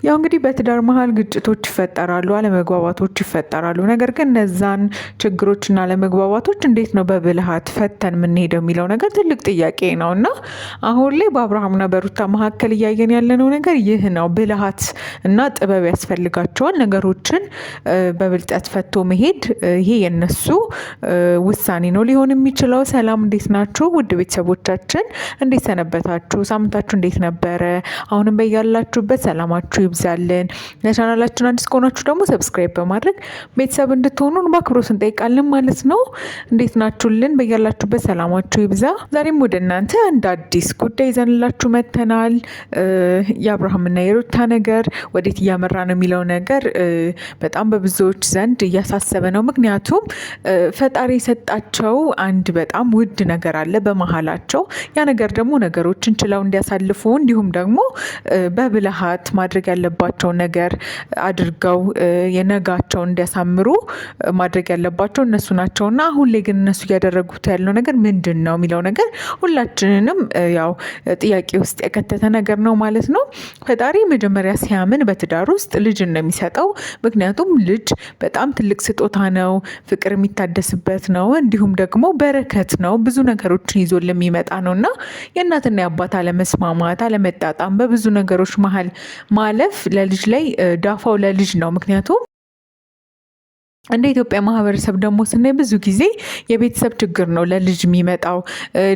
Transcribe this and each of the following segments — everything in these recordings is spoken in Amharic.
ያው እንግዲህ በትዳር መሀል ግጭቶች ይፈጠራሉ፣ አለመግባባቶች ይፈጠራሉ። ነገር ግን እነዛን ችግሮችና አለመግባባቶች እንዴት ነው በብልሃት ፈተን የምንሄደው የሚለው ነገር ትልቅ ጥያቄ ነው እና አሁን ላይ በአብርሃምና በሩታ መካከል እያየን ያለነው ነገር ይህ ነው። ብልሃት እና ጥበብ ያስፈልጋቸዋል። ነገሮችን በብልጠት ፈቶ መሄድ ይሄ የነሱ ውሳኔ ነው ሊሆን የሚችለው። ሰላም፣ እንዴት ናችሁ ውድ ቤተሰቦቻችን? እንዴት ሰነበታችሁ? ሳምንታችሁ እንዴት ነበረ? አሁንም በያላችሁበት ሰላማችሁ ይብዛልን። ለቻናላችን አዲስ ከሆናችሁ ደግሞ ሰብስክራይብ በማድረግ ቤተሰብ እንድትሆኑን በአክብሮት እንጠይቃለን ማለት ነው። እንዴት ናችሁልን? በያላችሁበት ሰላማችሁ ይብዛ። ዛሬም ወደ እናንተ እንደ አዲስ ጉዳይ ይዘንላችሁ መጥተናል። የአብርሃምና የሩታ ነገር ወዴት እያመራ ነው የሚለው ነገር በጣም በብዙዎች ዘንድ እያሳሰበ ነው። ምክንያቱም ፈጣሪ የሰጣቸው አንድ በጣም ውድ ነገር አለ በመሀላቸው። ያ ነገር ደግሞ ነገሮችን ችለው እንዲያሳልፉ እንዲሁም ደግሞ በብልሃት ማድረግ ያለባቸው ነገር አድርገው የነጋቸውን እንዲያሳምሩ ማድረግ ያለባቸው እነሱ ናቸውና አሁን ላይ ግን እነሱ እያደረጉት ያለው ነገር ምንድን ነው የሚለው ነገር ሁላችንንም ያው ጥያቄ ውስጥ የከተተ ነገር ነው ማለት ነው። ፈጣሪ መጀመሪያ ሲያምን በትዳር ውስጥ ልጅን ነው የሚሰጠው። ምክንያቱም ልጅ በጣም ትልቅ ስጦታ ነው፣ ፍቅር የሚታደስበት ነው፣ እንዲሁም ደግሞ በረከት ነው፣ ብዙ ነገሮችን ይዞ የሚመጣ ነው እና የእናትና የአባት አለመስማማት፣ አለመጣጣም፣ በብዙ ነገሮች መሀል ማለፍ ለልጅ ላይ ዳፋው ለልጅ ነው። ምክንያቱም እንደ ኢትዮጵያ ማህበረሰብ ደግሞ ስናይ ብዙ ጊዜ የቤተሰብ ችግር ነው ለልጅ የሚመጣው።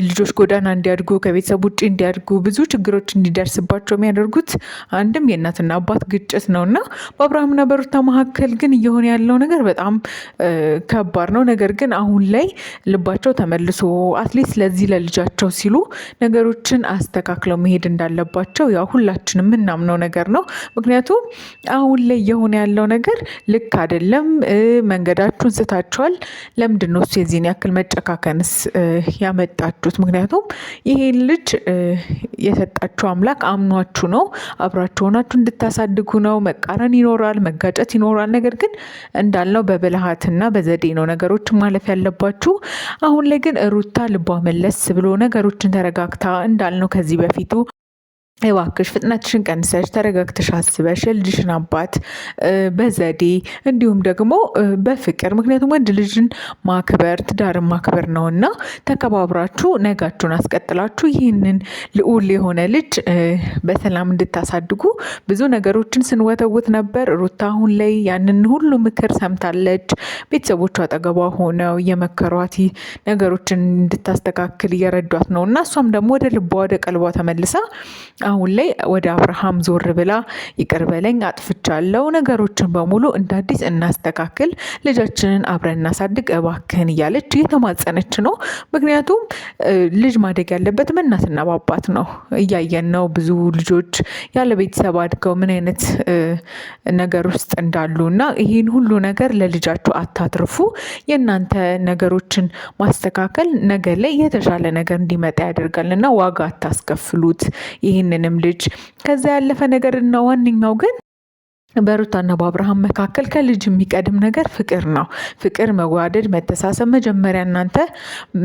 ልጆች ጎዳና እንዲያድጉ፣ ከቤተሰብ ውጭ እንዲያድጉ፣ ብዙ ችግሮች እንዲደርስባቸው የሚያደርጉት አንድም የእናትና አባት ግጭት ነው እና በአብርሃምና በሩታ መካከል ግን እየሆነ ያለው ነገር በጣም ከባድ ነው። ነገር ግን አሁን ላይ ልባቸው ተመልሶ አትሊስት ለዚህ ለልጃቸው ሲሉ ነገሮችን አስተካክለው መሄድ እንዳለባቸው ያው ሁላችንም የምናምነው ነገር ነው። ምክንያቱም አሁን ላይ እየሆነ ያለው ነገር ልክ አይደለም። መንገዳችሁን ስታችኋል። ለምንድን ነው እሱ የዚህን ያክል መጨካከንስ ያመጣችሁት? ምክንያቱም ይሄን ልጅ የሰጣችሁ አምላክ አምኗችሁ ነው፣ አብራችሁ ሆናችሁ እንድታሳድጉ ነው። መቃረን ይኖራል፣ መጋጨት ይኖራል። ነገር ግን እንዳልነው በብልሃትና በዘዴ ነው ነገሮችን ማለፍ ያለባችሁ። አሁን ላይ ግን ሩታ ልቧ መለስ ብሎ ነገሮችን ተረጋግታ እንዳልነው ከዚህ በፊቱ እባክሽ ፍጥነትሽን ቀንሰሽ ተረጋግተሽ አስበሽ የልጅሽን አባት በዘዴ እንዲሁም ደግሞ በፍቅር፣ ምክንያቱም ወንድ ልጅን ማክበር ትዳርን ማክበር ነው እና ተከባብራችሁ ነጋችሁን አስቀጥላችሁ ይህንን ልዑል የሆነ ልጅ በሰላም እንድታሳድጉ ብዙ ነገሮችን ስንወተውት ነበር። ሩታ አሁን ላይ ያንን ሁሉ ምክር ሰምታለች። ቤተሰቦቿ አጠገቧ ሆነው የመከሯት ነገሮችን እንድታስተካክል እየረዷት ነው እና እሷም ደግሞ ወደ ልቧ ወደ ቀልቧ ተመልሳ አሁን ላይ ወደ አብርሃም ዞር ብላ ይቅር በለኝ አጥፍቻለሁ፣ ነገሮችን በሙሉ እንደ አዲስ እናስተካክል፣ ልጃችንን አብረን እናሳድግ እባክህን እያለች እየተማጸነች ነው። ምክንያቱም ልጅ ማደግ ያለበት በእናትና በአባት ነው። እያየን ነው ብዙ ልጆች ያለ ቤተሰብ አድገው ምን አይነት ነገር ውስጥ እንዳሉ እና ይህን ሁሉ ነገር ለልጃችሁ አታትርፉ። የእናንተ ነገሮችን ማስተካከል ነገ ላይ የተሻለ ነገር እንዲመጣ ያደርጋል እና ዋጋ አታስከፍሉት ይህንንም ልጅ። ከዛ ያለፈ ነገር እና ዋነኛው ግን በሩታና በአብርሃም መካከል ከልጅ የሚቀድም ነገር ፍቅር ነው። ፍቅር፣ መዋደድ፣ መተሳሰብ። መጀመሪያ እናንተ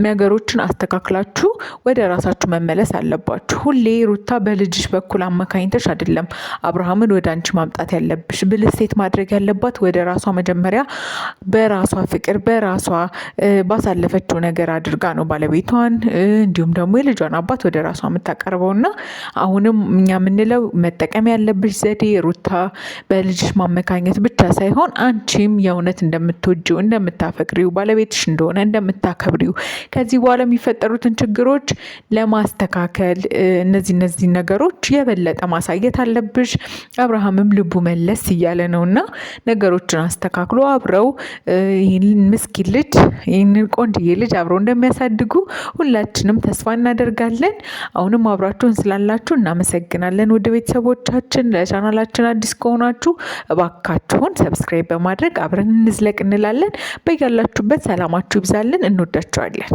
ነገሮችን አስተካክላችሁ ወደ ራሳችሁ መመለስ አለባችሁ። ሁሌ ሩታ በልጅሽ በኩል አመካኝተሽ አይደለም አብርሃምን ወደ አንቺ ማምጣት ያለብሽ። ብልህ ሴት ማድረግ ያለባት ወደ ራሷ መጀመሪያ በራሷ ፍቅር በራሷ ባሳለፈችው ነገር አድርጋ ነው ባለቤቷን እንዲሁም ደግሞ የልጇን አባት ወደ ራሷ የምታቀርበውና አሁንም እኛ የምንለው መጠቀም ያለብሽ ዘዴ ሩታ በልጅሽ ማመካኘት ብቻ ሳይሆን አንቺም የእውነት እንደምትወጂው እንደምታፈቅሪው ባለቤትሽ እንደሆነ እንደምታከብሪው ከዚህ በኋላ የሚፈጠሩትን ችግሮች ለማስተካከል እነዚህ ነገሮች የበለጠ ማሳየት አለብሽ። አብርሃምም ልቡ መለስ እያለ ነውና ነገሮችን አስተካክሎ አብረው ይህንን ምስኪን ልጅ ይህንን ቆንጅዬ ልጅ አብረው እንደሚያሳድጉ ሁላችንም ተስፋ እናደርጋለን። አሁንም አብራችሁን ስላላችሁ እናመሰግናለን። ውድ ቤተሰቦቻችን ለቻናላችን አዲስ ከሆናችሁ እባካችሁን ሰብስክራይብ በማድረግ አብረን እንዝለቅ እንላለን። በያላችሁበት ሰላማችሁ ይብዛልን። እንወዳችኋለን።